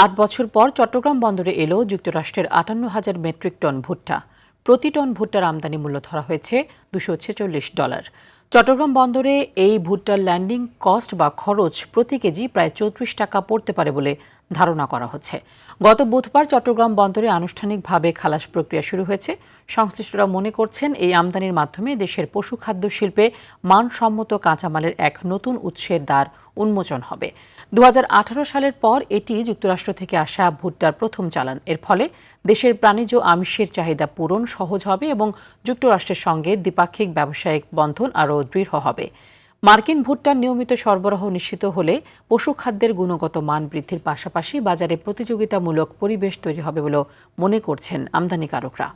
৮ বছর পর চট্টগ্রাম বন্দরে এলো যুক্তরাষ্ট্রের ৫৮,০০০ মেট্রিক টন ভুট্টা। প্রতি টন ভুট্টার আমদানি মূল্য ধরা হয়েছে $২৪৬। চট্টগ্রাম বন্দরে এই ভুট্টার ল্যান্ডিং কস্ট বা খরচ প্রতি কেজি প্রায় ৩৪ টাকা পড়তে পারে বলে ধারণা করা হচ্ছে। গত বুধবার চট্টগ্রাম বন্দরে আনুষ্ঠানিকভাবে খালাস প্রক্রিয়া শুরু হয়েছে। সংশ্লিষ্টরা মনে করছেন, এই আমদানির মাধ্যমে দেশের পশুখাদ্য শিল্পে মানসম্মত কাঁচামালের এক নতুন উৎসের দ্বার উন্মোচন হবে। ২০১৮ সালের পর এটি যুক্তরাষ্ট্র থেকে আসা ভুট্টার প্রথম চালান। এর ফলে দেশের প্রাণীজ আমিষের চাহিদা পূরণ সহজ হবে এবং যুক্তরাষ্ট্রের সঙ্গে দ্বিপাক্ষিক ব্যবসায়িক বন্ধন আরও দৃঢ় হবে। মার্কিন ভুট্টার নিয়মিত সরবরাহ নিশ্চিত হলে পশুখাদ্যের গুণগত মান বৃদ্ধির পাশাপাশি বাজারে প্রতিযোগিতামূলক পরিবেশ তৈরি হবে বলে মনে করছেন আমদানিকারকরা।